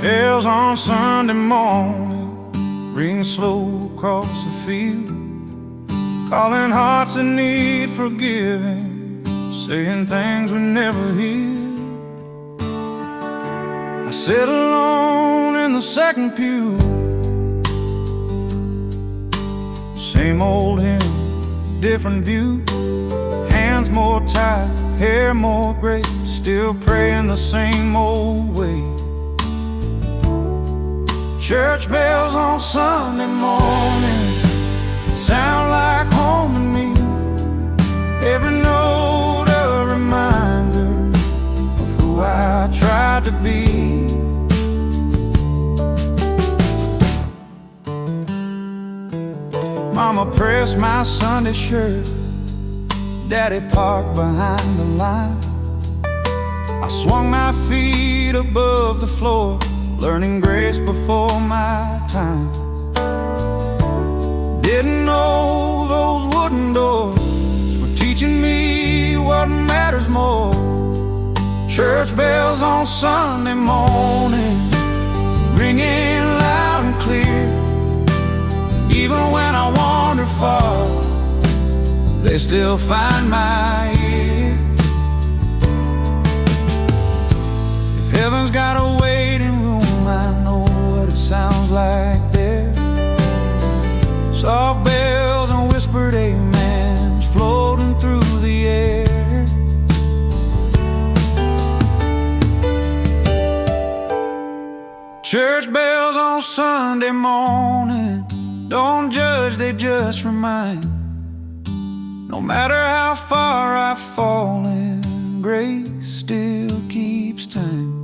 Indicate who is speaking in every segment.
Speaker 1: Bells on Sunday morning ring slow across the field, calling hearts that need forgiving, saying things we never hear. I sit alone in the second pew, same old hymn, different view. Hands more tight, hair more gray, still praying the same old way. Church bells on Sunday morning sound like home to me. Every note a reminder of who I tried to be. Mama pressed my Sunday shirt, Daddy parked behind the line. I swung my feet above the floor, learning grace before my time. Didn't know those wooden doors were teaching me what matters more. Church bells on Sunday morning ringing loud and clear. Even when I wander far, they still find my ear. If heaven's got a waiting room, I know what it sounds like there. Soft bells and whispered amens floating through the air. Church bells on Sunday morning don't judge, they just remind. No matter how far I've fallen, grace still keeps time.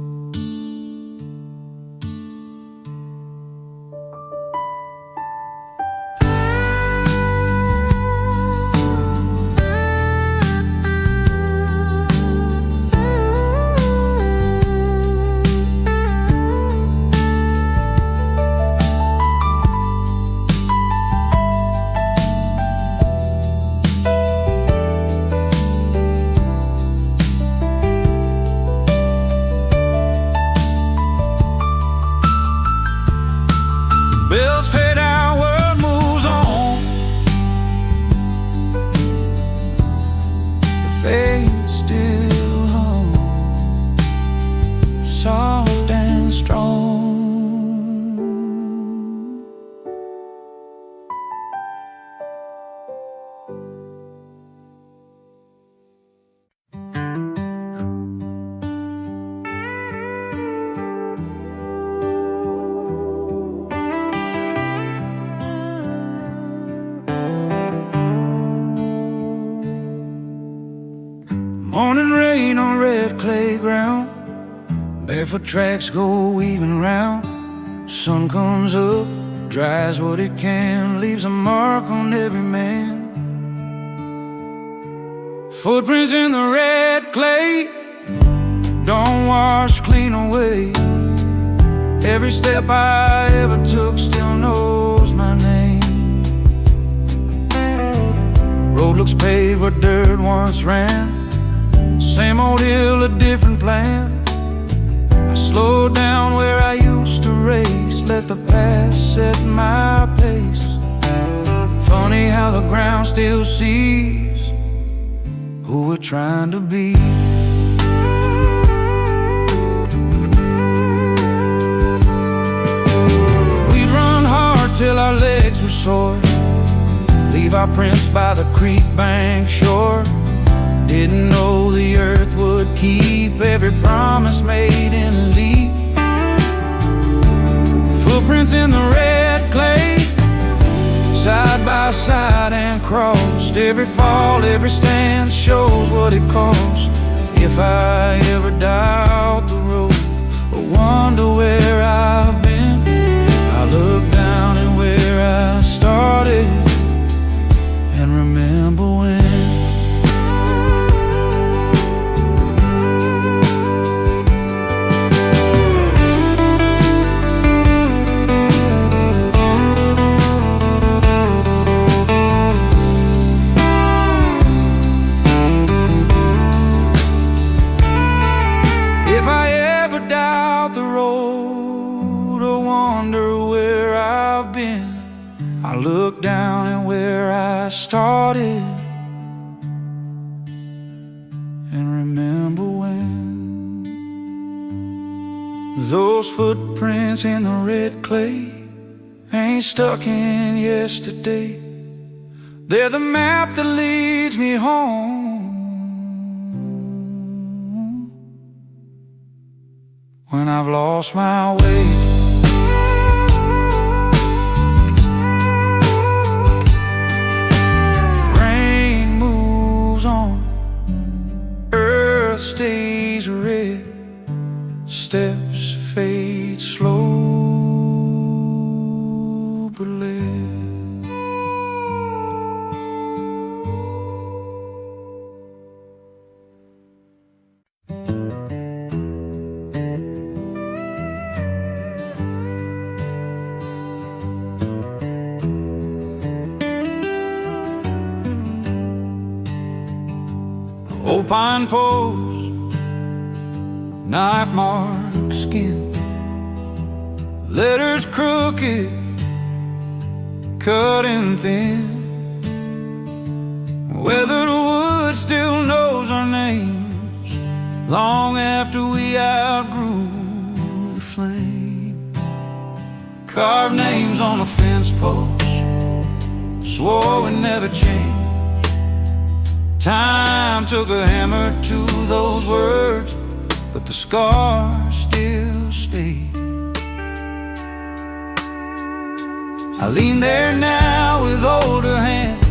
Speaker 1: Bells fade out, world moves on. The faith still hum, soft and strong. Morning rain on red clay ground, barefoot tracks go weaving round. Sun comes up, dries what it can, leaves a mark on every man. Footprints in the red clay don't wash clean away. Every step I ever took still knows my name. Road looks paved where dirt once ran, same old hill, a different plan. I slowed down where I used to race, let the past set my pace. Funny how the ground still sees who we're trying to be. We'd run hard till our legs were sore, leave our prints by the creek bank shore. Didn't know the earth would keep every promise made in a leap. Footprints in the red clay, side by side and crossed. Every fall, every stand shows what it costs. If I ever doubt the road or wonder where I've been, I look down at where I started and remember when. If I ever doubt the road look down at where I started and remember when those footprints in the red clay ain't stuck in yesterday. They're the map that leads me home when I've lost my way. Rain moves on, earth stays red, steps fade slow but lit. Old pine post, knife marked skin, letters crooked, cutting thin. Weathered wood still knows our names long after we outgrew the flame. Carved names on a fence post, swore we'd never change. Time took a hammer to those words, but the scars still stay. I lean there now with older hands,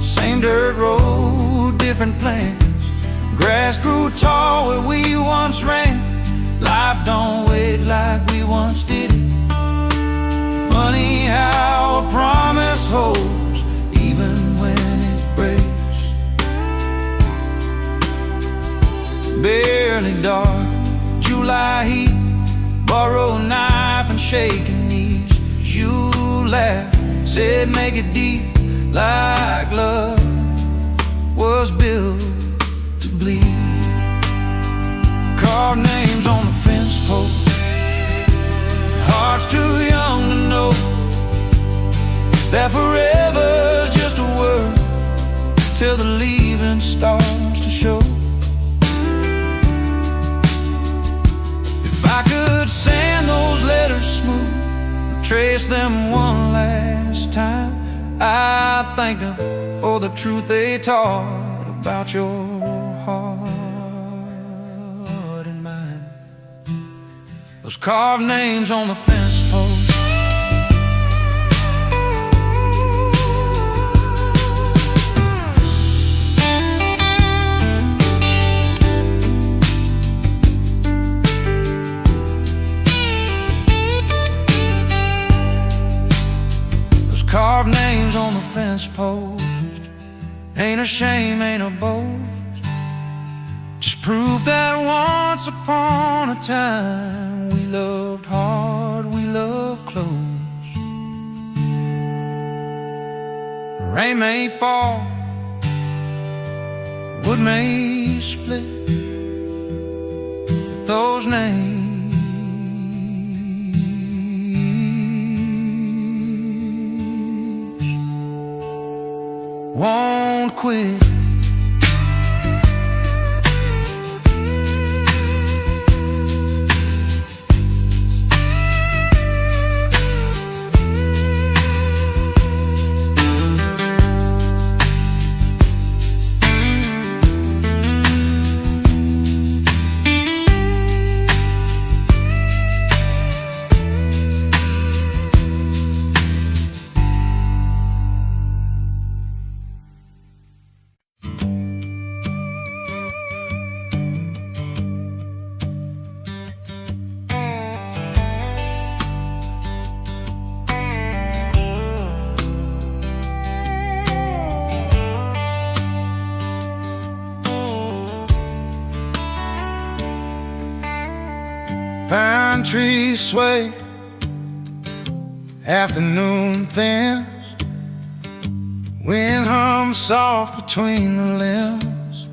Speaker 1: same dirt road, different plans. Grass grew tall where we once ran. Life don't wait like we once did it. Funny how a promise holds even when it breaks. Barely dark, July heat, borrowed knife and shaking knees. You laughed, said make it deep, like love was built to bleed. Carved names on the fence post, hearts too young to know that forever's just a word till the leaving starts to show. If I could sand those letters smooth, trace them one last time, I'd thank them for the truth they taught about your heart and mine. Those carved names on the fence post. Carved names on the fence post, ain't a shame, ain't a boast, just proof that once upon a time we loved hard, we loved close. Rain may fall, wood may split, but those names won't quit. Pine trees sway, afternoon thins, wind hums soft between the limbs.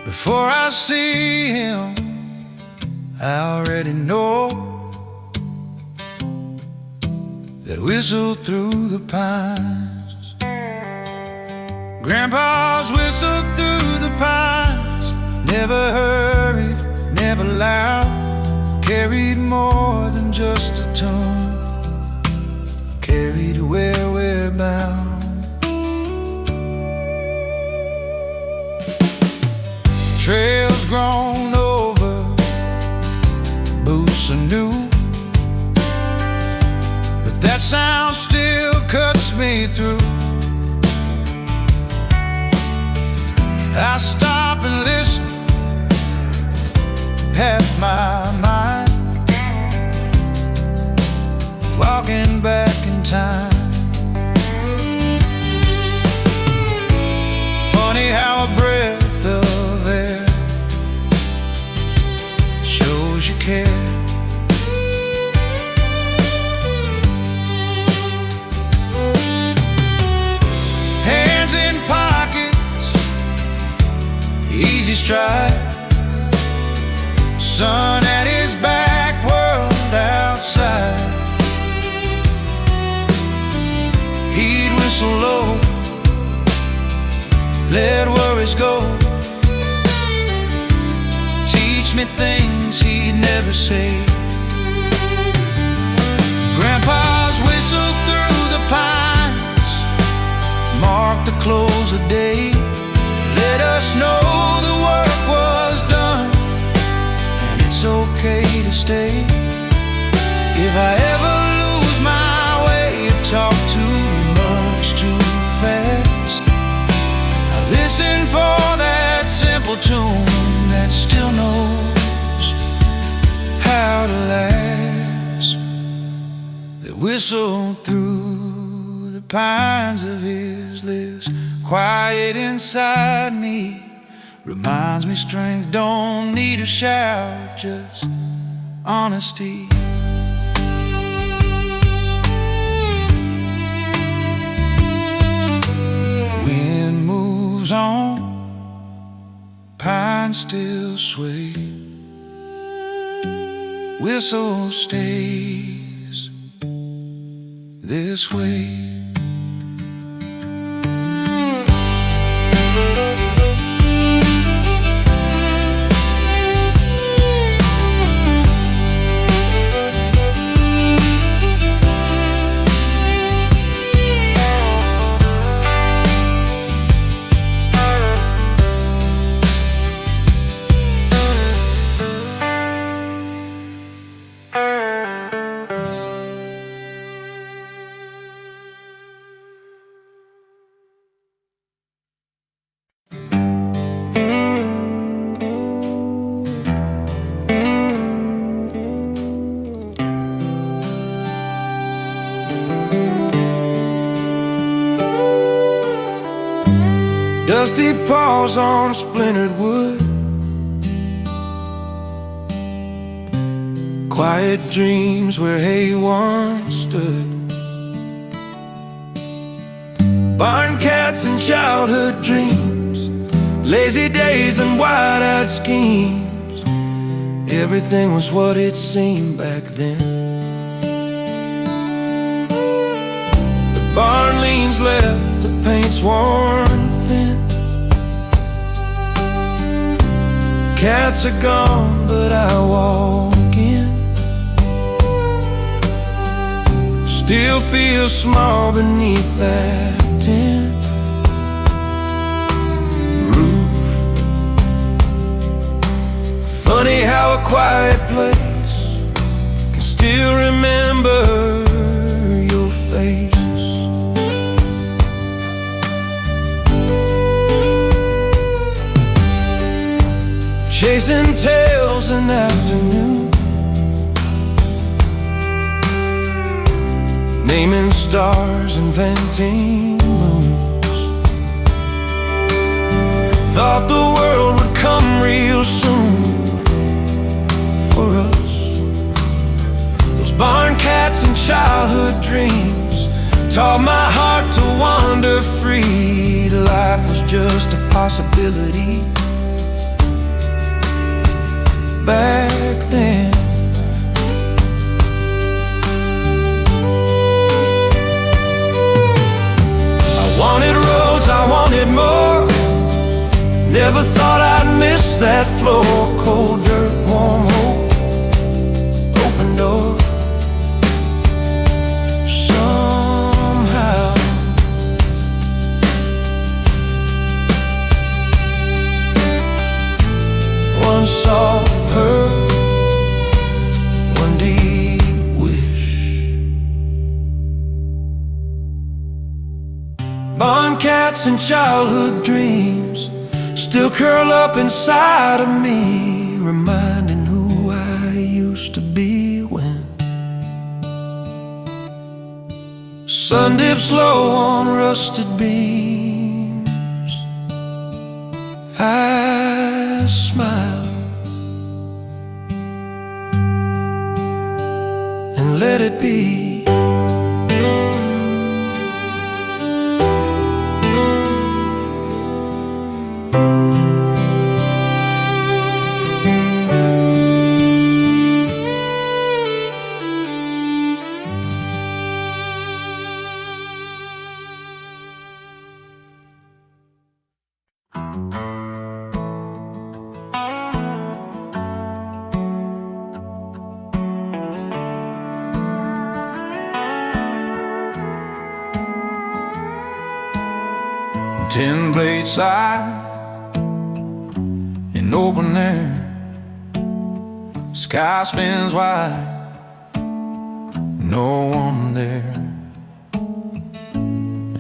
Speaker 1: Before I see him, I already know that whistled through the pines. Grandpa's whistled through the pines, never hurried, never loud, carried more than just a tune, carried where we're bound. Trails grown over, boots are new, but that sound still cuts me through. I stop and listen, half my mind, walking back in time. Funny how a breath of air shows you care. Hands in pockets, easy stride, sun at his back, world outside. He'd whistle low, let worries go, teach me things he'd never say. Grandpa's whistled through the pines, marked the close of day, let us know the work was done, and it's okay to stay. If I ever lose my way or talk too much too fast, I listen for that simple tune that still knows how to last, that whistled through the pines of his lips, quiet inside me, reminds me strength don't need a shout, just honesty. Wind moves on, pine still sway, whistle stays this way. Dusty paws on splintered wood, quiet dreams where hay once stood, barn cats and childhood dreams, lazy days and wide-eyed schemes. Everything was what it seemed back then. The barn leans left, the paint's worn thin, cats are gone, but I walk in, still feel small beneath that tin roof. Funny how a quiet place can still remember your face. Chasing tails in the afternoon, naming stars, inventing moons. Thought the world would come real soon for us. Those barn cats and childhood dreams taught my heart to wander free. Life was just a possibility back then. that floor, cold dirt, warm hope, open door. Somehow one soft purr, one deep wish. Barn cats and childhood dreams still curl up inside of me, reminding who I used to be when sun dips low on rusted beams. I smile and let it be. Ten blade side in open air, sky spins wide, no one there.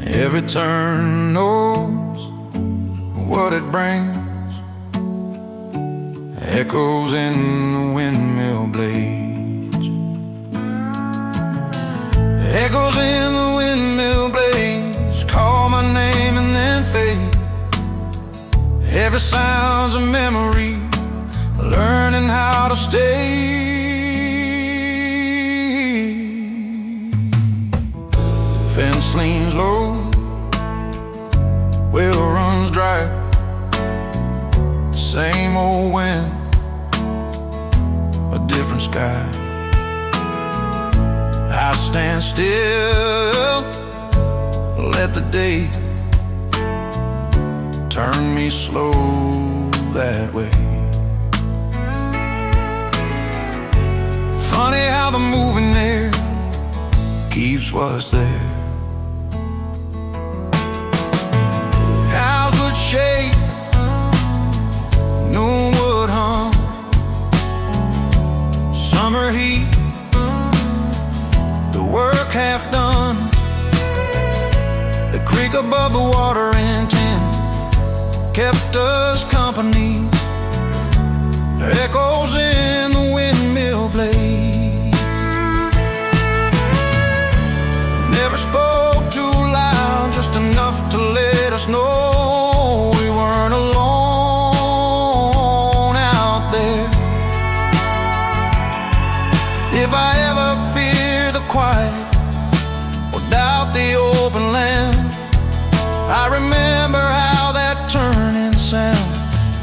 Speaker 1: Every turn knows what it brings, echoes in the windmill blades, echoes in the windmill blades, call my name and then fade. Every sound's a memory, learning how to stay. Fence leans low, well runs dry, same old wind, a different sky. I stand still, let the day turn me slow that way. Funny how the moving there keeps what's there. House would shake, no wood hum, summer heat, the work half done. The creek above the water in tin kept us company, echoes in the windmill blade. Never spoke too loud, just enough to let us know we weren't alone out there. If I ever fear the quiet or doubt the open land, I remember how that turning sound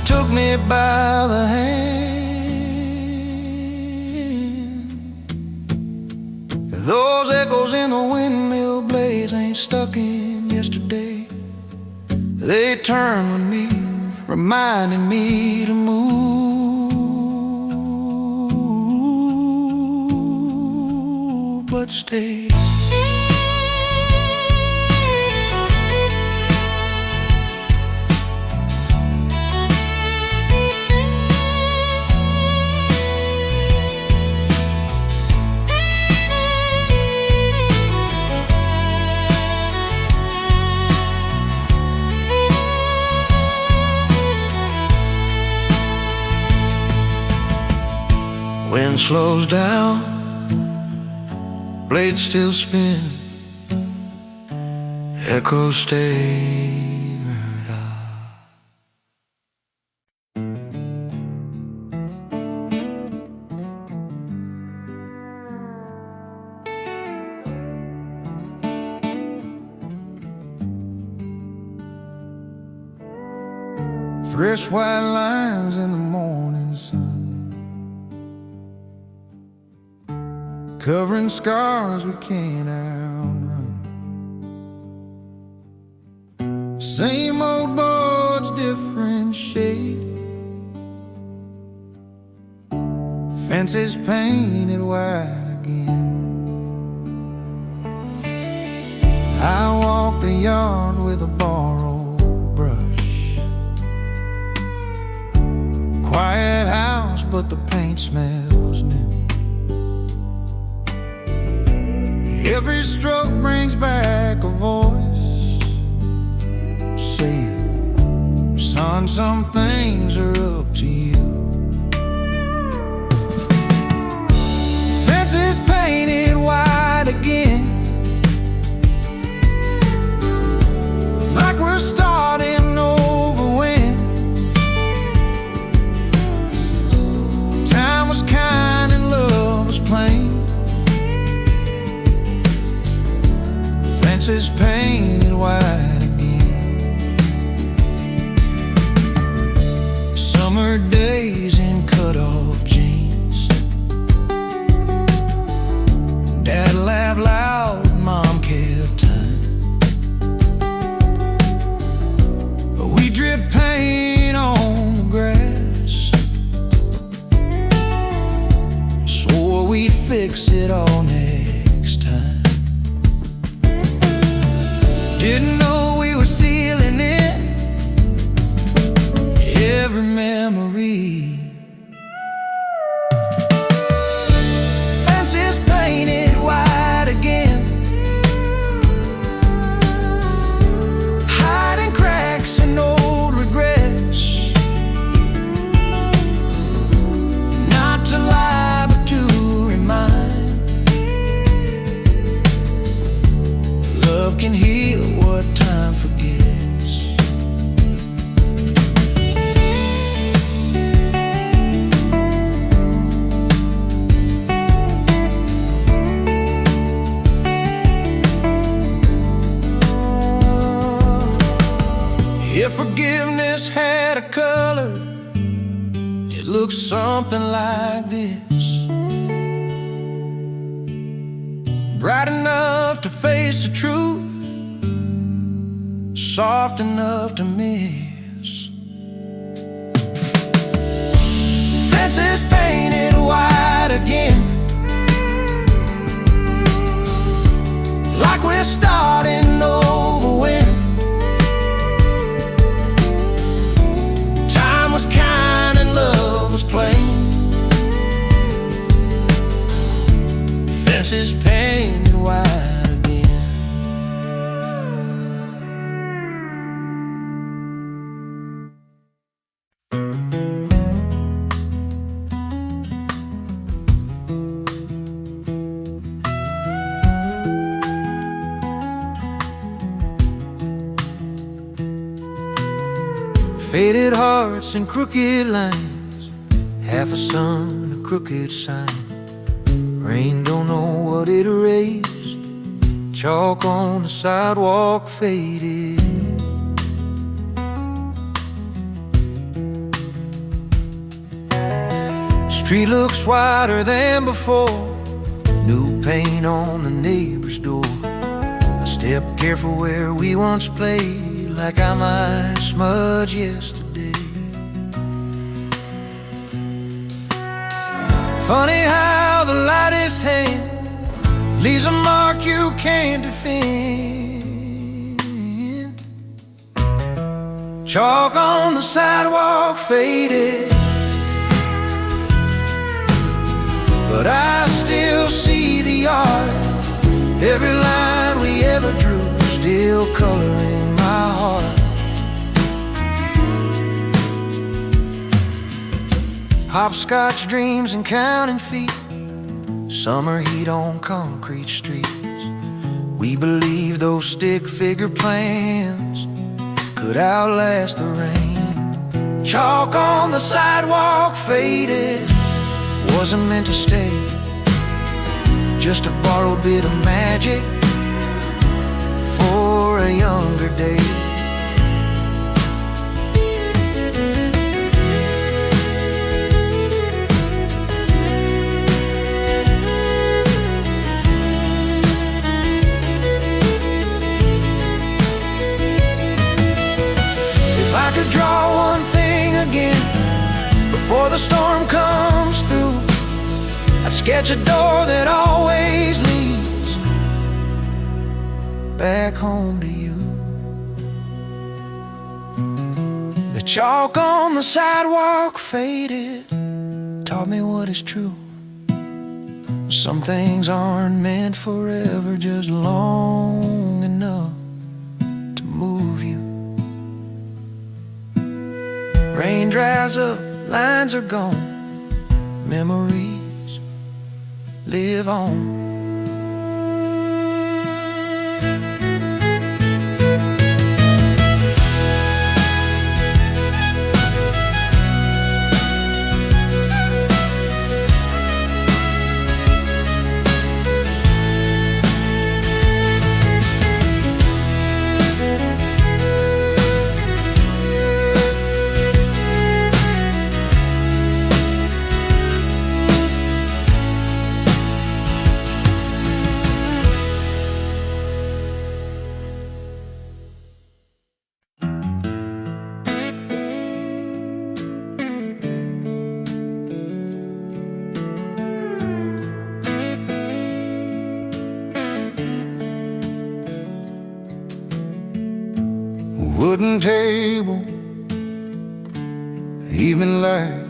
Speaker 1: took me by the hand. Those echoes in the windmill blaze ain't stuck in yesterday. They turn with me, reminding me to move, but stay. Wind slows down, blades still spin, echoes stay. Fresh white lines in the morning sun, covering scars we can't outrun. Same old boards, different shade, Fences painted white again. I walk the yard with a borrowed brush. Quiet house, but the paint smells new. Every stroke brings back a voice saying, son, some things are up to you. Fences painted white again, like we're starting over when time was kind and love was plain. Fences painted white again. Summer days in cut-off jeans. Dad laughed loud, Mom kept time. We drip paint on the grass, swore we'd fix it all next time. Didn't know we were sealing in every memory. Fences painted white again, hiding cracks and old regrets. Not to lie, but to remind. Love can heal what time forgets. If forgiveness had a color, it looks something like this. Bright enough to face the truth, soft enough to miss. Fences painted white again, like we're starting over when time was kind and love was plain. Fences painted white again. Faded hearts and crooked lines, half a sun, a crooked sign. Rain don't know what it erased, chalk on the sidewalk faded. Street looks wider than before, new paint on the neighbor's door. I step careful where we once played, like I might smudge yesterday. Funny how the lightest hand leaves a mark you can't defend. Chalk on the sidewalk faded, but I still see the art. Every line we ever drew still coloring my heart. Hopscotch dreams and counting feet, summer heat on concrete streets. We believed those stick figure plans could outlast the rain. Chalk on the sidewalk faded, wasn't meant to stay, just a borrowed bit of magic for a younger day. If I could draw one thing again before the storm comes through, Catch a door that always leads back home to you. The chalk on the sidewalk faded, taught me what is true. Some things aren't meant forever, just long enough to move you. Rain dries up, lines are gone, memories live on. Wooden table, evening light,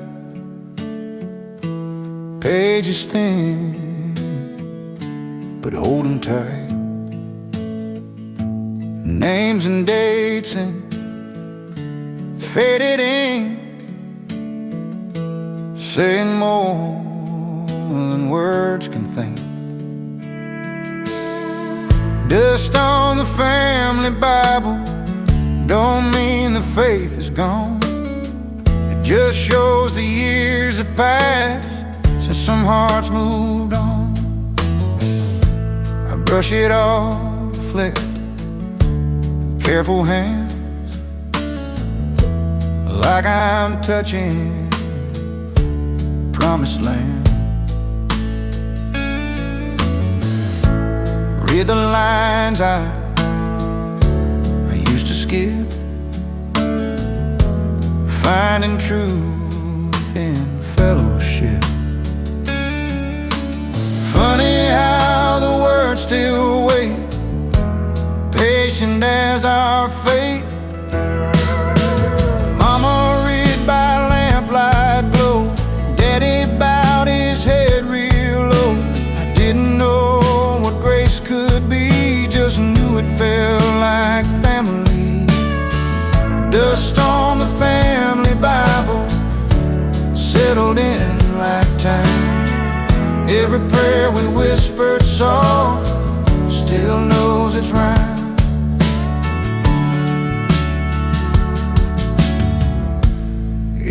Speaker 1: pages thin, but hold 'em tight. Names and dates and faded ink, saying more than words can think. Dust on the family Bible don't mean the faith is gone. It just shows the years have passed since some hearts moved on. I brush it off, reflect, careful hands, like I'm touching promised land. Read the lines I used to skip, finding truth in fellowship. Funny how the words still wait, patient as our fate. Mama read by lamplight glow, Daddy bowed his head real low. I didn't know what grace could be, just knew it felt like family. Dust on the family Bible settled in like time. Every prayer we whispered soft still knows it's right.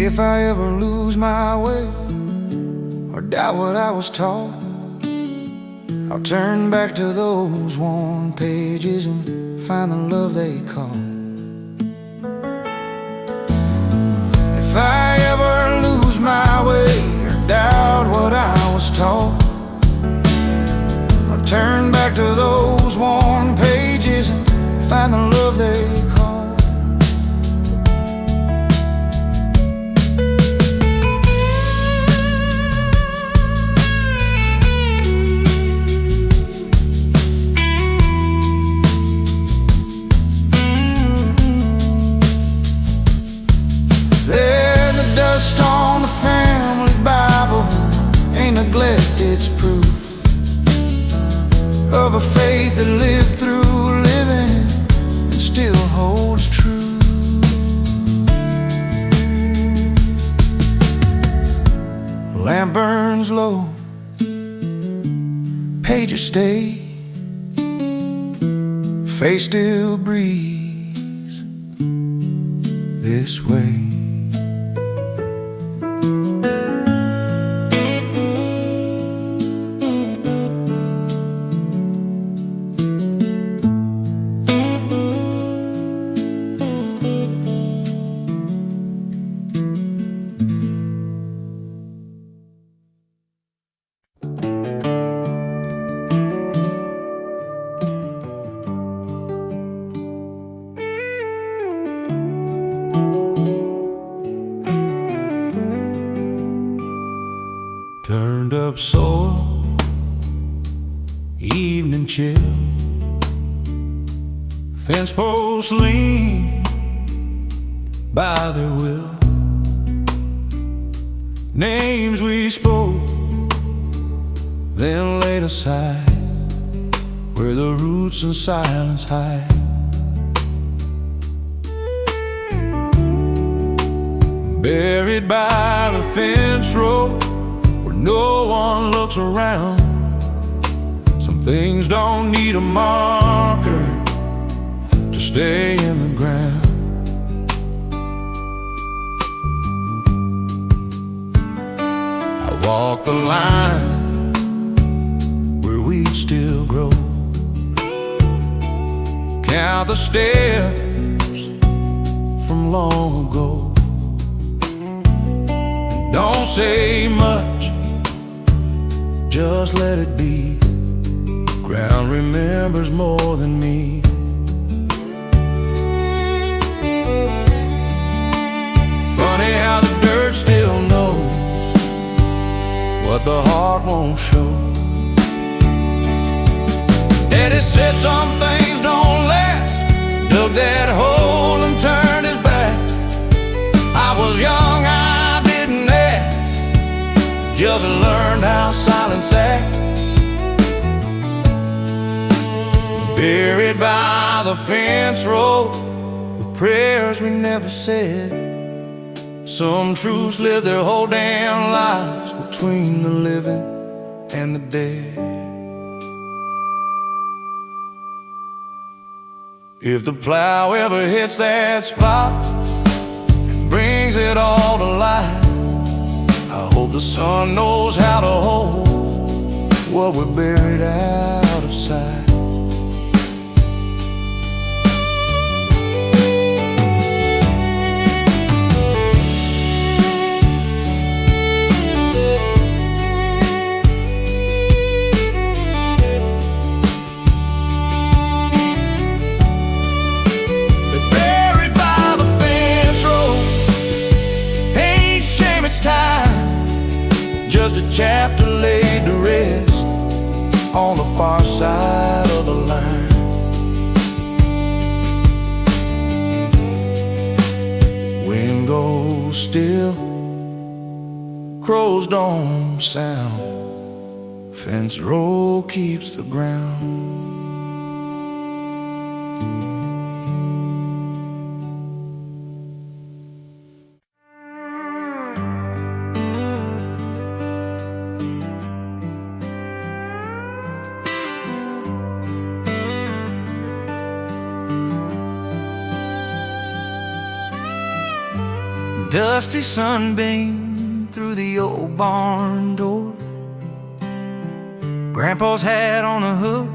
Speaker 1: If I ever lose my way or doubt what I was taught, I'll turn back to those worn pages and find the love they call. If I ever lose my way or doubt what I was taught, I'll turn back to those worn pages and find the love they call. Dust on the family Bible ain't neglect, it's proof of a faith that lived through living and still holds true. Lamp burns low, pages stay, face still breathes this way. turned up soil, evening chill, fence posts lean by their will. Names we spoke, then laid aside, where the roots and silence hide. Buried by the fence road, where no one looks around. Some things don't need a marker to stay in the ground. I walk the line where weeds still grow, count the steps from long ago. Don't say much, just let it be. Ground remembers more than me. Funny how the dirt still knows what the heart won't show. Daddy said some things don't last, dug that hole and turned his back. I was young, I didn't ask, just learned how silence acts. Buried by the fence road, with prayers we never said. Some truths live their whole damn lives between the living and the dead. If the plow ever hits that spot and brings it all to light, I hope the sun knows how to hold what we're buried out of sight. Just a chapter laid to rest on the far side of the line. Wind goes still, crows don't sound, fence row keeps the ground. Dusty sunbeam through the old barn door, Grandpa's hat on a hook,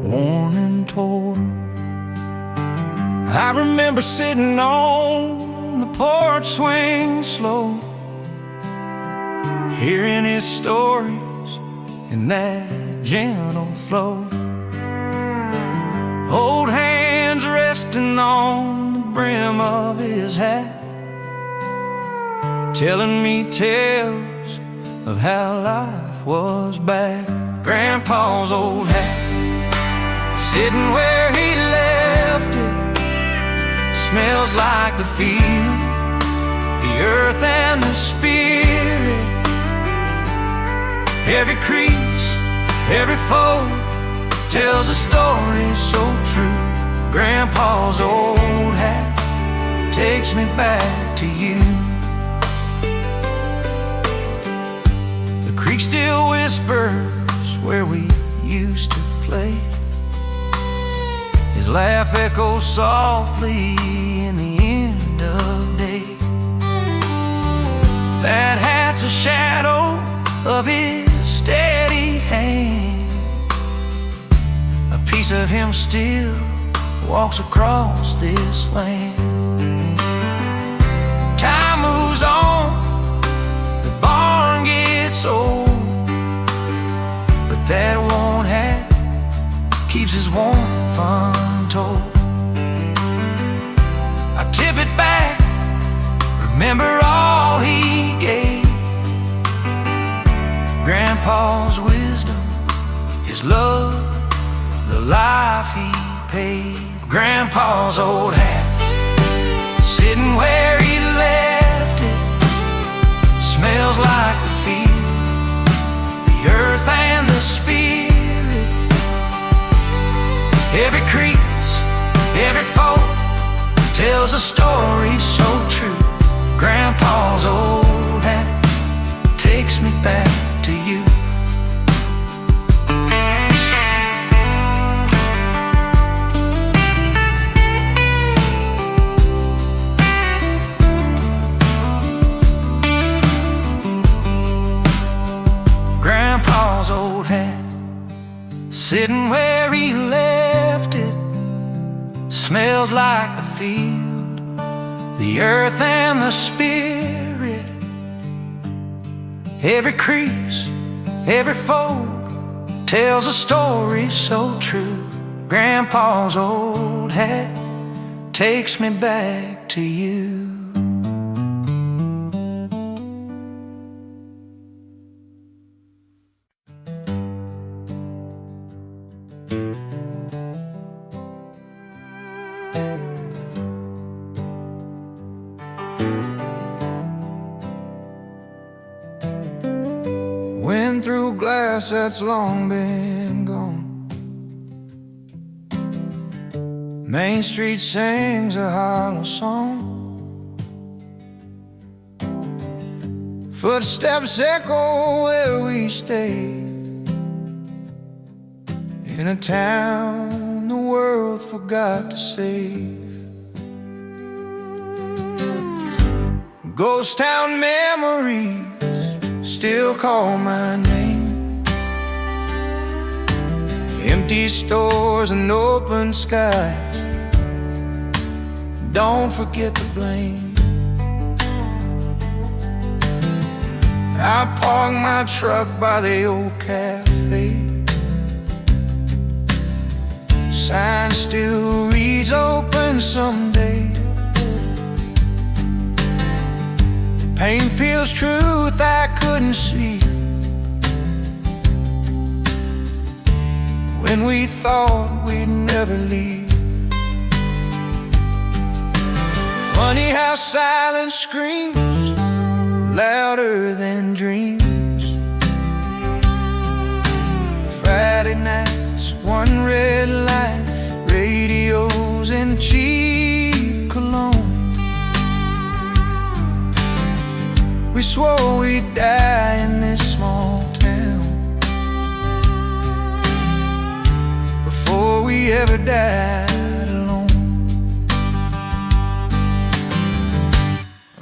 Speaker 1: worn and torn. I remember sitting on the porch swing slow, hearing his stories in that gentle flow. Old hands resting on brim of his hat, telling me tales of how life was back. Grandpa's old hat, sitting where he left it, smells like the field, the earth and the spirit. Every crease, every fold tells a story so true. Grandpa's old hat takes me back to you. The creek still whispers where we used to play. His laugh echoes softly in the end of day. That hat's a shadow of his steady hand. A piece of him still walks across this land. Time moves on, the barn gets old, but that worn hat keeps his warmth untold. I tip it back, remember all he gave, Grandpa's wisdom, his love, the life he paid. Grandpa's old hat, sitting where he left it, smells like the field, the earth and the spirit. Every crease, every fold tells a story so true. Grandpa's old hat takes me back to you. Grandpa's old hat, sitting where he left it, smells like the field, the earth and the spirit. Every crease, every fold tells a story so true. Grandpa's old hat takes me back to you.
Speaker 2: Wind through glass that's long been gone. Main Street sings a hollow song. Footsteps echo where we stay, in a town the world forgot to save. Ghost town memories still call my name. Empty stores and open skies, don't forget the blame. I park my truck by the old cafe. Sign still reads open someday. Pain peels truth I couldn't see when we thought we'd never leave. Funny how silence screams louder than dreams. Friday nights, one red light, radios and cheap cologne. We swore we'd die in this small town before we ever died alone.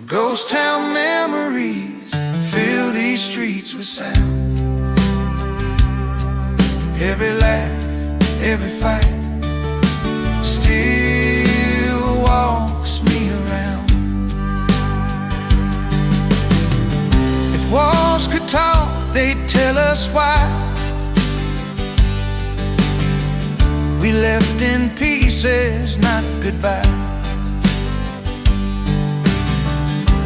Speaker 2: Ghost town memories fill these streets with sound. Every laugh, every fight still walks me around. Walls could talk, they'd tell us why we left in pieces, not goodbye.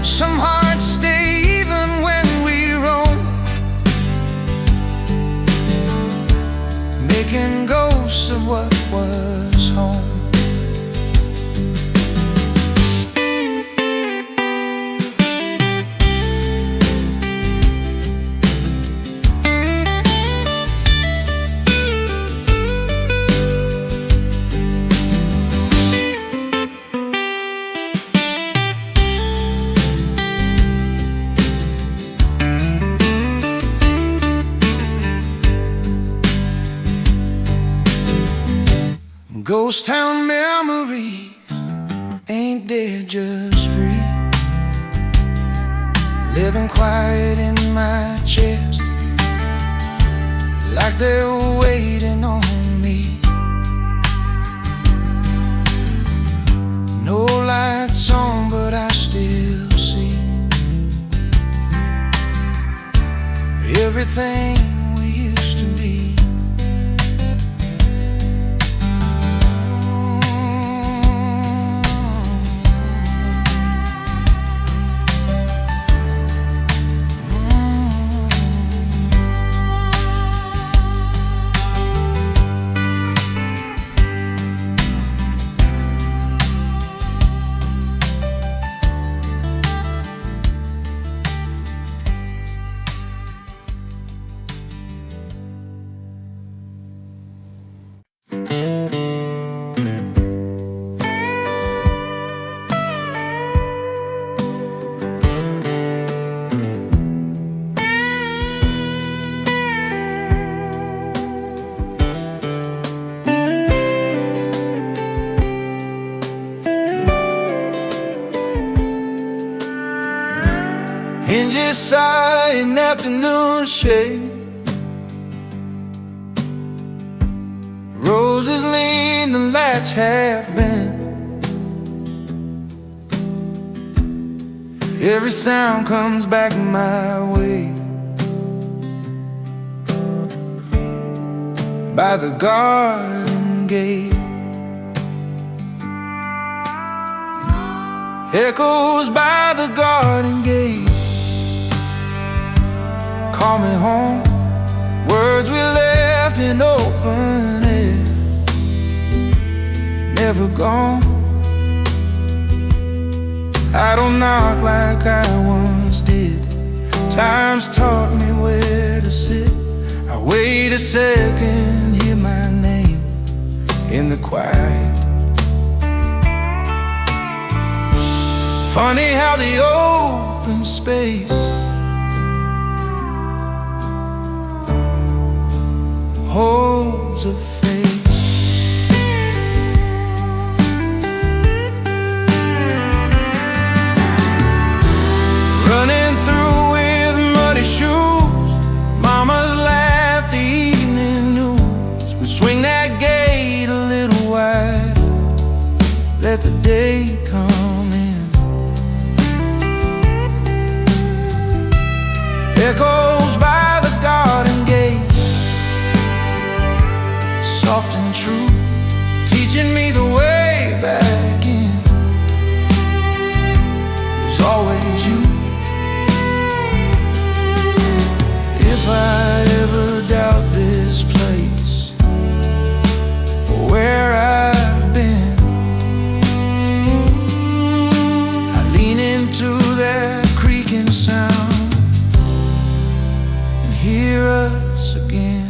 Speaker 2: Some hearts stay even when we roam, making ghosts of what was home. Ghost town memory ain't dead, just free, living quiet in my chest, like they're waiting on me. No lights on, but I still see everything we used to be. in afternoon shade. Roses lean, the lights half bent. Every sound comes back my way. By the garden gate, echoes by the garden gate. Call me home, words we left in open air, never gone. I don't knock like I once did. Time's taught me where to sit. I wait a second, hear my name in the quiet. Funny how the open space holds a face. Running through with muddy shoes, mama's laugh, the evening news. We swing that gate a little wide, let the day come in. Echoes by the garden gate, soft and true, teaching me the way back in. There's always you. If I ever doubt this place or where I've been, I lean into that creaking sound and hear us again.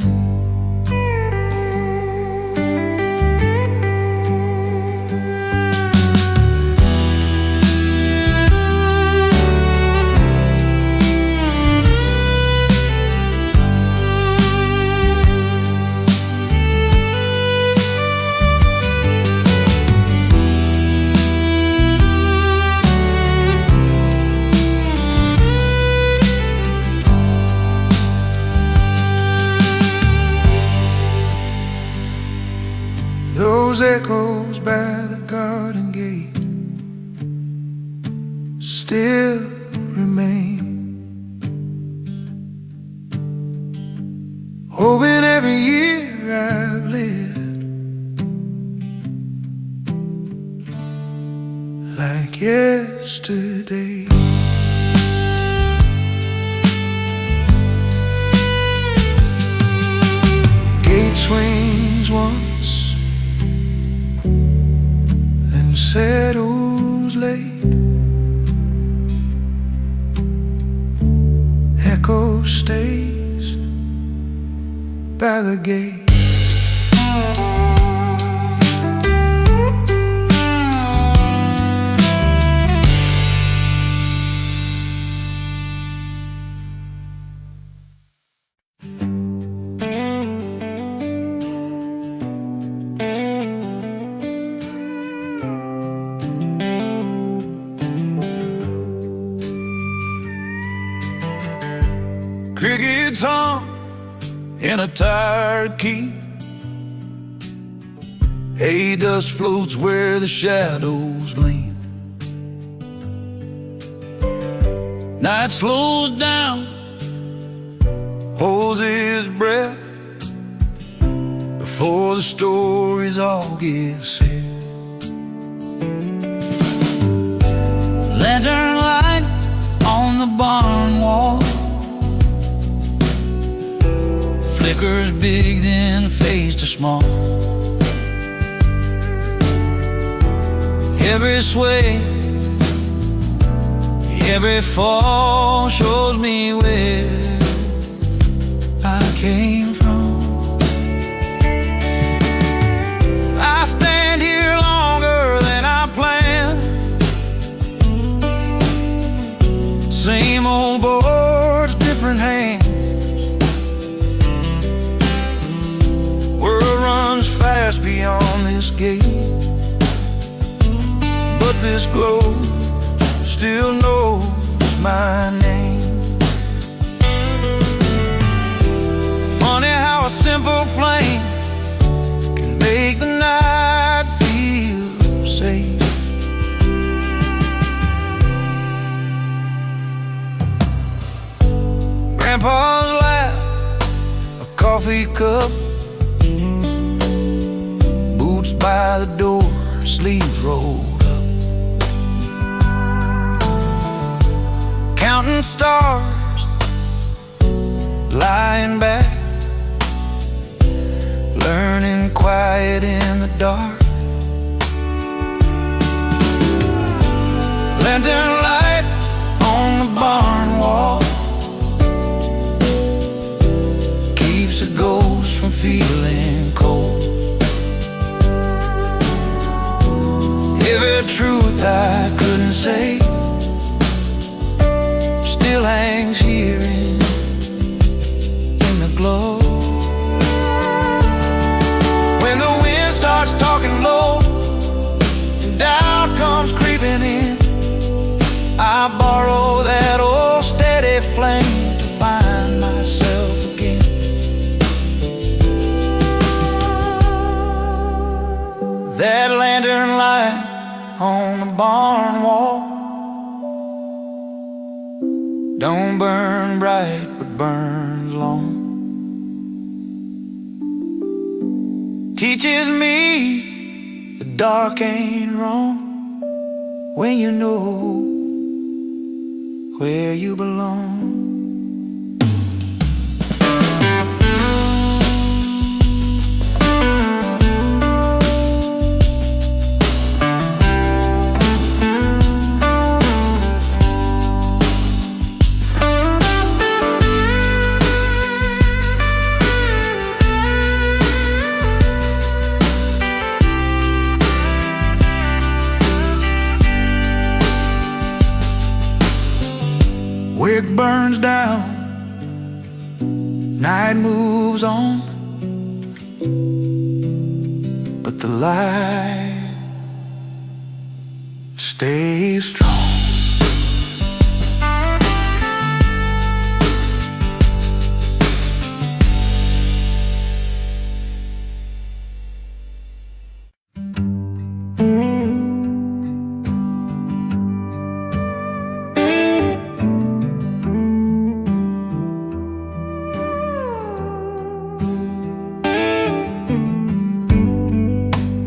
Speaker 2: Those echoes by the garden gate still remain, hoping every year I've lived like yesterday. Gate swings once, settles late. Echo stays by the gate. Crickets hum in a tired key. Hay dust floats where the shadows lean. Night slows down, holds his breath before the stories all get said. Lantern light on the barn wall flickers big, then fades to small. Every sway, every fall shows me where I came from. I stand here longer than I planned. Same old boards, different hands. Runs fast beyond this gate, but this glow still knows my name. Grandpa's lap, a coffee cup, boots by the door, sleeves rolled up, counting stars, lying back, learning quiet in the dark. Lantern light on the barn wall keeps a ghost from feeling cold. Every truth I couldn't say still hangs here in the glow. When the wind starts talking low and doubt comes creeping in, I borrow that old steady flame to find myself again. That lantern light on the barn wall don't burn bright but burns long. Teaches me the dark ain't wrong when you know where you belong. Wick burns down, night moves on, but the light stays strong.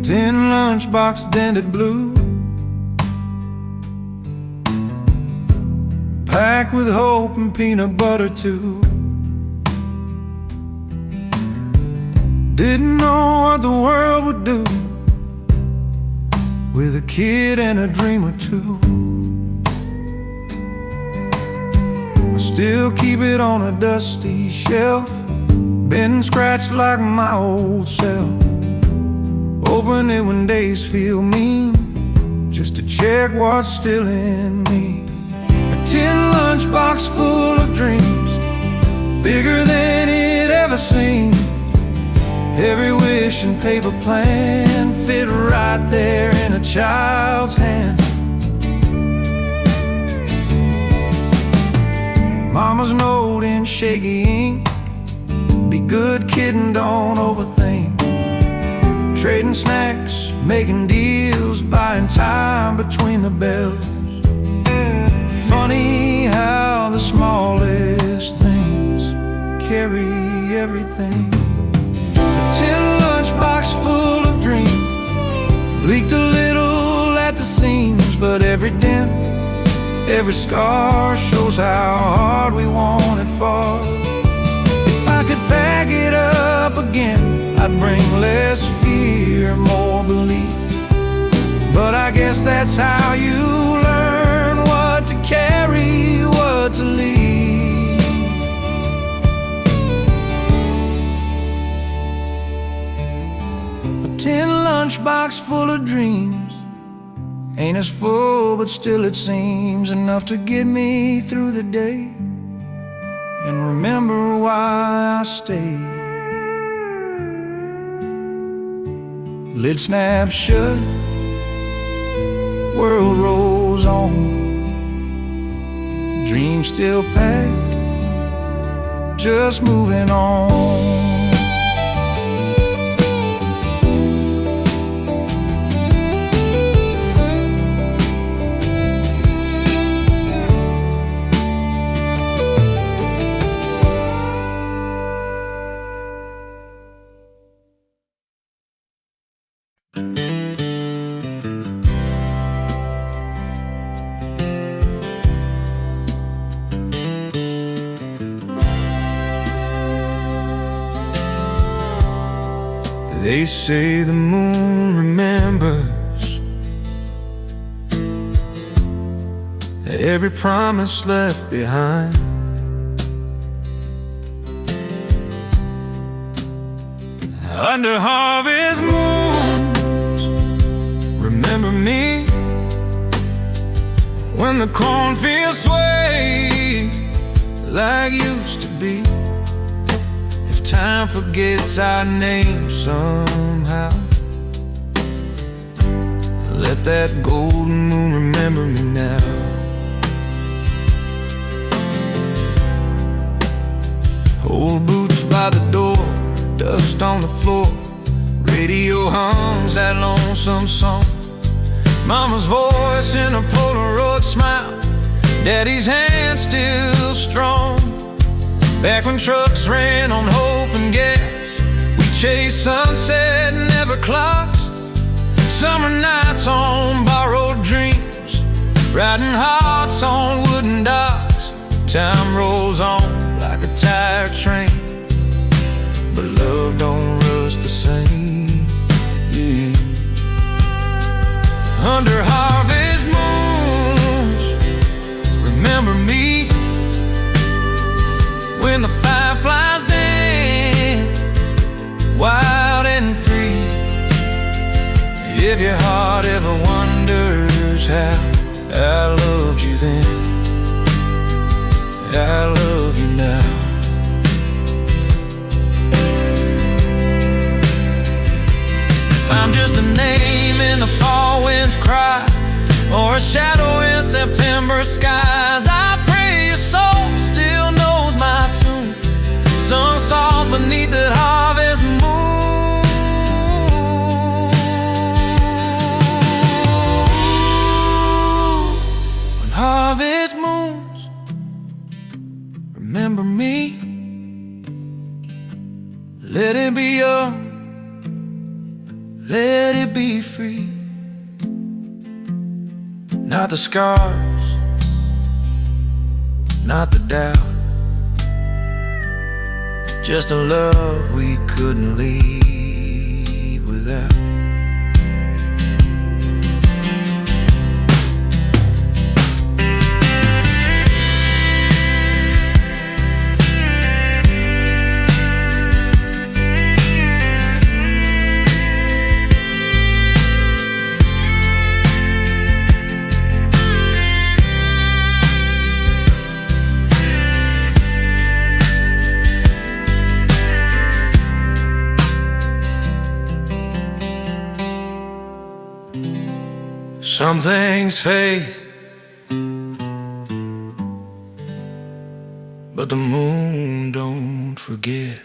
Speaker 2: 10 lunchbox dented blue, packed with hope and peanut butter too. Didn't know what the world would do with a kid and a dream or two. I still keep it on a dusty shelf, been scratched like my old self. Open it when days feel mean, just to check what's still in me. A tin lunchbox full of dreams, bigger than it ever seemed. Every wish and paper plan fit right there in a child's hand. Mama's note in shaky ink, be good kid and don't overthink. Trading snacks, making deals, buying time between the bells. Funny how the smallest things carry everything. A tin lunchbox full of dreams, leaked a little at the seams, but every dent, every scar shows how hard we want it far. If I could pack it up again, I'd bring less fear, more belief. But I guess that's how you learn what to carry, what to leave. A tin lunchbox full of dreams ain't as full, but still it seems enough to get me through the day and remember why I stayed. Lid snaps shut, world rolls on, dreams still packed, just moving on. They say the moon remembers every promise left behind. Under harvest moons, remember me when the cornfields sway like used to be. If time forgets our name somehow, let that golden moon remember me now. Old boots by the door, dust on the floor, radio hums that lonesome song. Mama's voice in a Polaroid smile, Daddy's hand still strong. Back when trucks ran on hope and gas, we chased sunset and never clocks. Summer nights on borrowed dreams, riding hearts on wooden docks. Time rolls on like a tired train, but love don't rush the same, yeah. Under harvest moons, remember me when the fireflies dance wild and free. If your heart ever wonders how I loved you then, I love you now. I'm just a name in the fall wind's cry, or a shadow in September skies. I pray your soul still knows my tune, sung soft beneath that harvest moon. When harvest moons remember me, let it be young, let it be free. Not the scars, not the doubt, just a love we couldn't leave without. Some things fade, but the moon don't forget.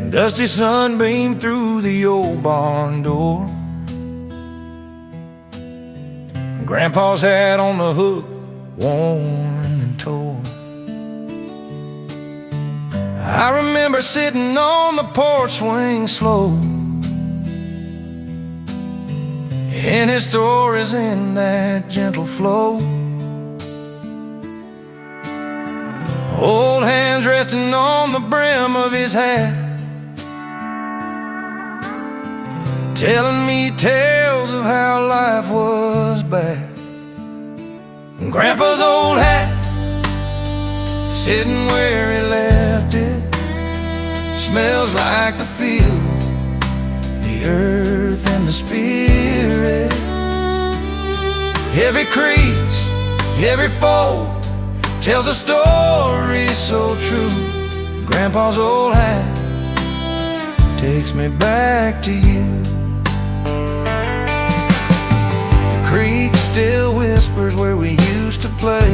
Speaker 2: Dusty sunbeam through the old barn door, Grandpa's hat on the hook, worn and torn. I remember sitting on the porch swing slow, and his stories in that gentle flow. Old hands resting on the brim of his hat, telling me tales of how life was bad. And Grandpa's old hat, sitting where he left it, smells like the field, the earth and the spirit. Every crease, every fold tells a story so true. Grandpa's old hat takes me back to you. Creek still whispers where we used to play.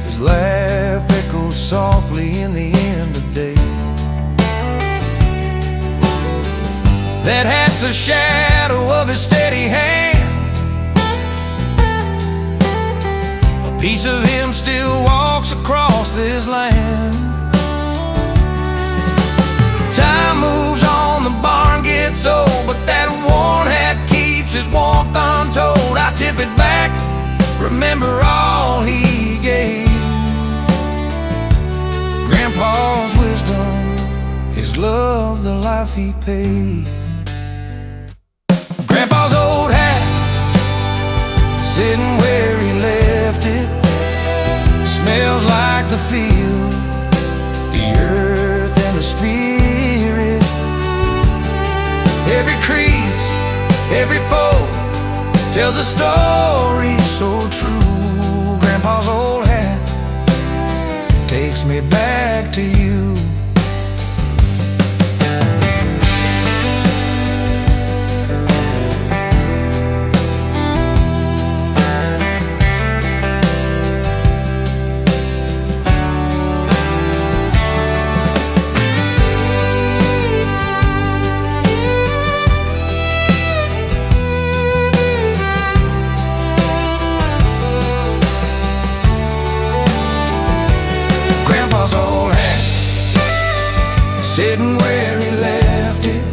Speaker 2: His laugh echoes softly in the end of days.
Speaker 1: that has the shadow of his steady hand. A piece of him still walks across this land. Time moves on, the barn gets old, but that worn hat keeps his warmth untold. I tip it back, remember all he gave. Grandpa's wisdom, his love, the life he paid. Grandpa's old hat, sitting where he left it, smells like the field, the earth and the spirit. Every crease, every fold tells a story so true. Grandpa's old hat takes me back to you. Old hat, sitting where he left it,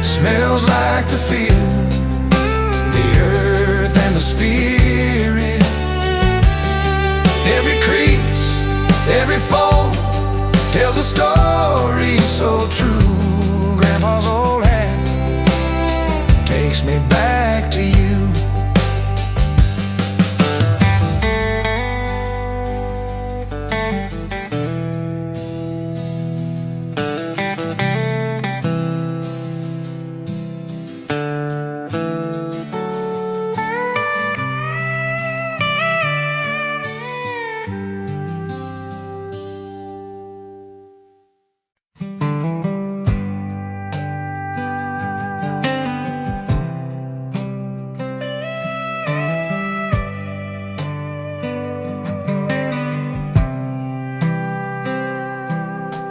Speaker 1: smells like the field, the earth and the spirit. Every crease, every fold tells a story so true. Grandpa's old hat takes me back to you.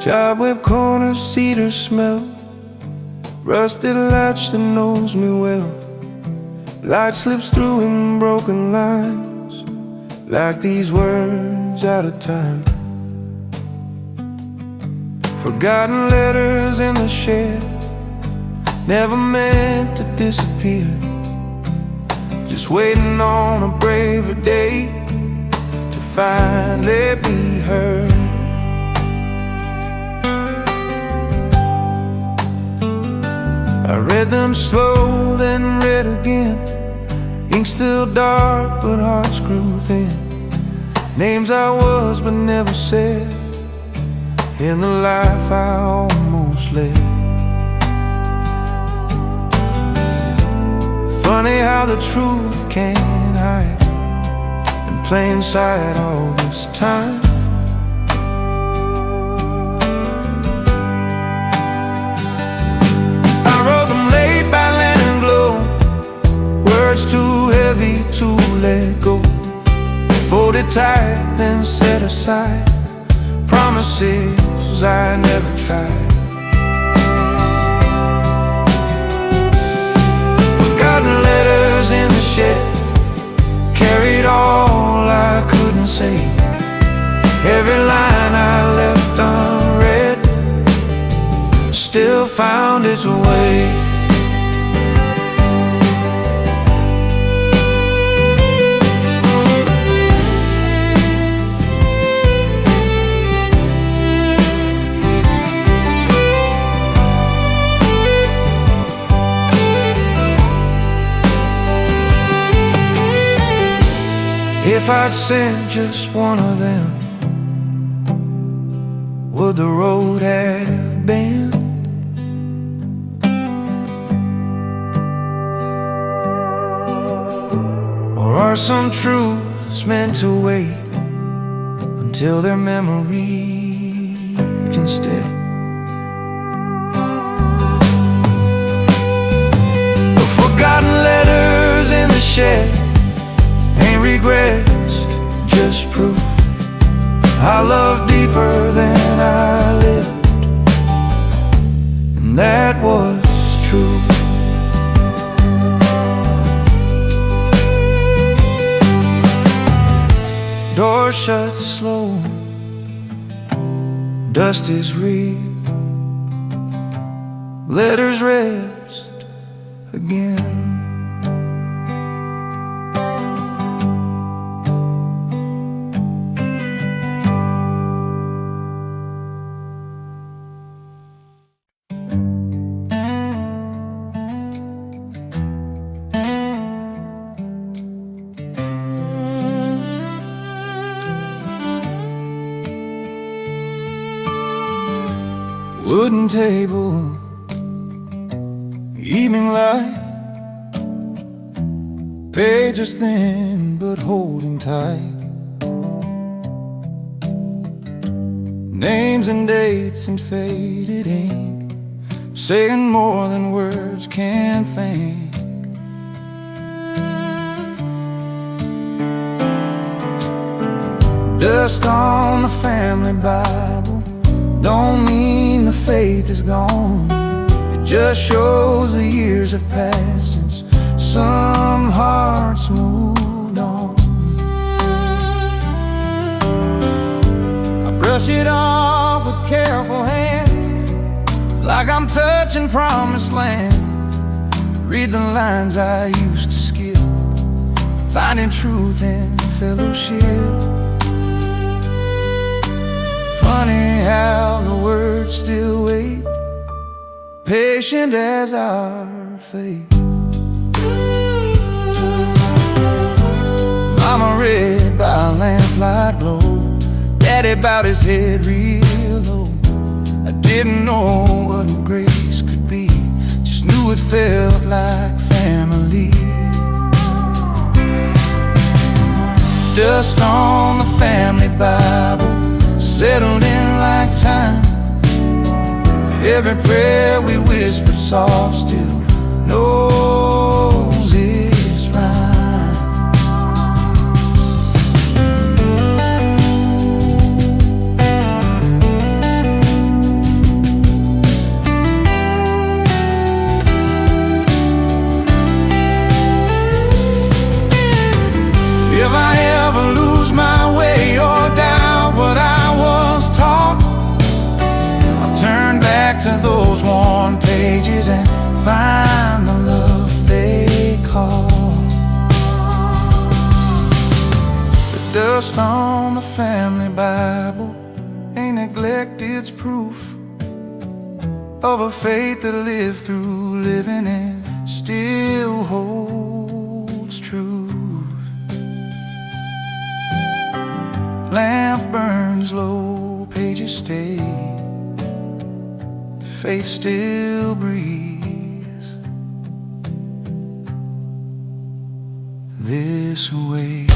Speaker 2: Cobweb corner, cedar smell, rusted latch that knows me well. Light slips through in broken lines, like these words out of time. Forgotten letters in the shed, never meant to disappear, just waiting on a braver day to finally be heard. I read them slow, then read again, ink still dark but hearts grew thin. Names I was but never said, in the life I almost led. Funny how the truth can't hide in plain sight all this time. Words too heavy to let go, folded tight then set aside, promises I never tried. Forgotten letters in the shed, carried all I couldn't say. Every line I left unread still found its way. If I'd sent just one of them, would the road have been? Or are some truths meant to wait until their memory can stay? The forgotten letters in the shed ain't regrets, just proof I loved deeper than I lived, and that was true.
Speaker 1: Dust is real, letters rest again.
Speaker 2: Wooden table, evening light, pages thin but holding tight. Names and dates and faded ink, saying more than words can think. Dust on the family Bible don't mean the faith is gone. It just shows the years have passed since some hearts moved on. I brush it off with careful hands, like I'm touching promised land. Read the lines I used to skip, finding truth in fellowship. Funny how the words still wait, patient as our faith. Mama read by lamplight glow, Daddy bowed his head real low. I didn't know what grace could be, just knew it felt like family. Dust on the family Bible, settled in like time. Every prayer we whispered soft still knows its rhyme. If I ever lose my way or doubt what I was taught, I'll turn back to those worn pages and find the love they call. The dust on the family Bible ain't neglect, it's proof of a faith that lived through living and still holds truth. Lamp burns low, pages stay, faith still breathes this way.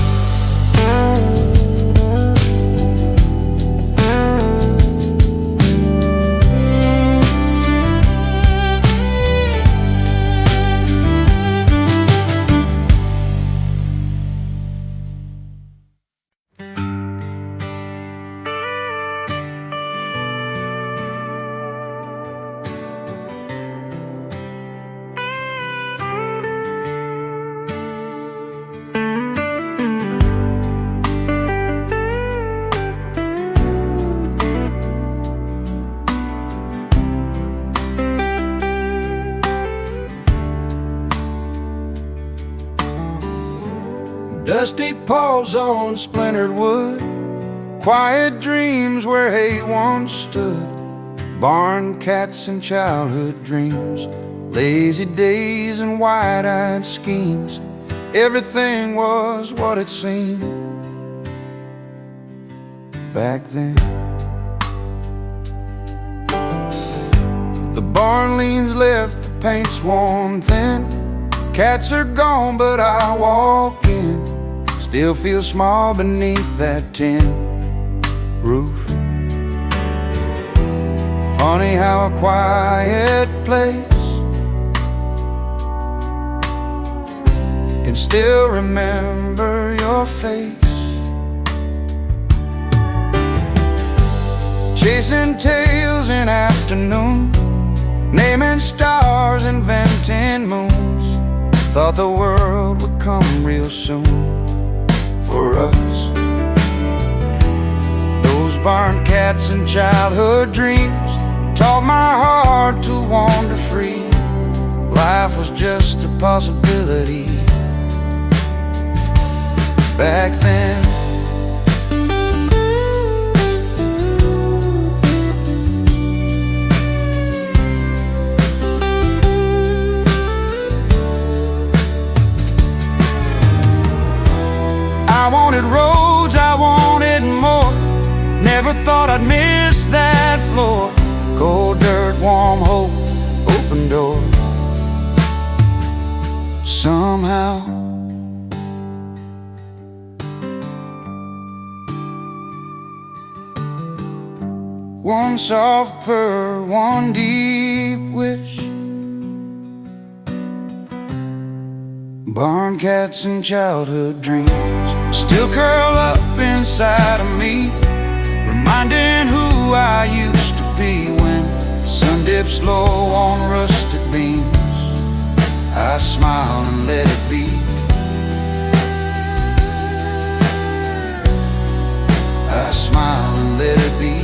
Speaker 2: Dusty paws on splintered wood, quiet dreams where hate once stood, barn cats and childhood dreams, lazy days and wide-eyed schemes. Everything was what it seemed back then. The barn leans left, the paint's worn thin, cats are gone but I walk in, still feel small beneath that tin roof. Funny how a quiet place can still remember your face. Chasing tails in afternoon, naming stars, inventing moons. Thought the world would come real soon for us. Those Barn cats and childhood dreams taught my heart to wander free. Life was just a possibility back then. I wanted roads, I wanted more. Never thought I'd miss that floor. Cold dirt, warm hope, open door. Somehow one soft purr, one deep wish. Barn cats and childhood dreams still curl up inside of me, reminding who I used to be when sun dips low on rusted beams. I smile and let it be. I smile and let it be.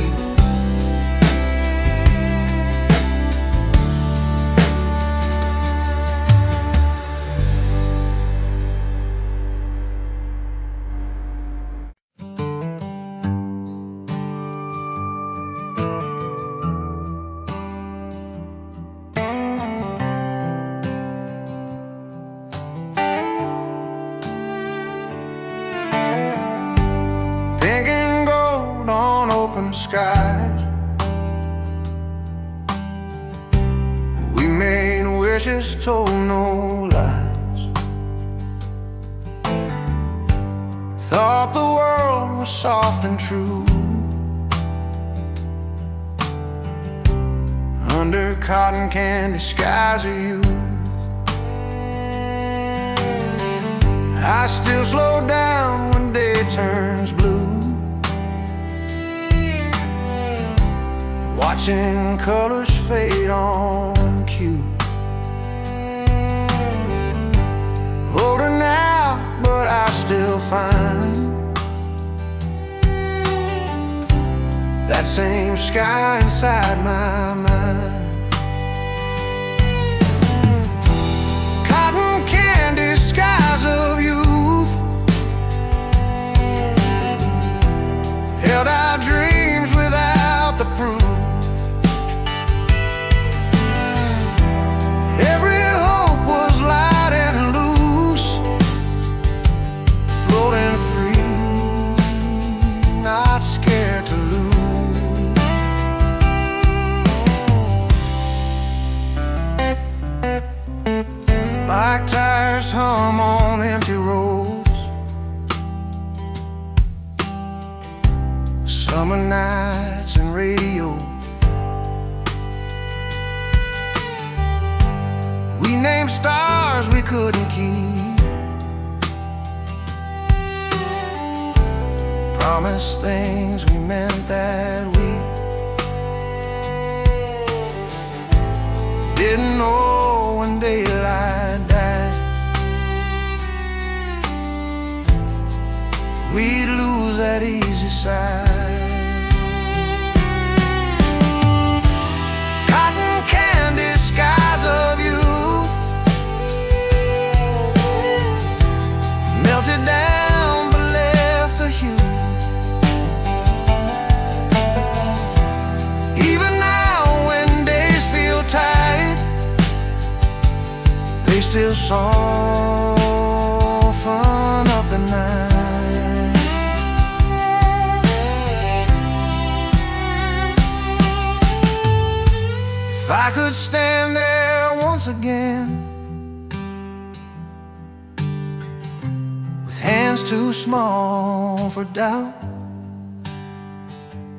Speaker 2: Pink and gold on open skies. We made wishes, told no lies. Thought the world was soft and true. Under cotton candy skies of you, I still slow down when day turns blue, watching colors fade on cue. Older now, but I still find that same sky inside my mind. Cotton candy skies of youth held our dreams without the proof. Every hope was light and loose, floating free, not scared to lose. Bike tires hum on empty roads. Summer nights and radio. We named stars we couldn't keep, promised things we meant that we didn't know when daylight died. We'd lose that easy side. Cotton candy skies of youth melted down but left a hue. Even now when days feel tight, they still soften up the night. If I could stand there once again, with hands too small for doubt,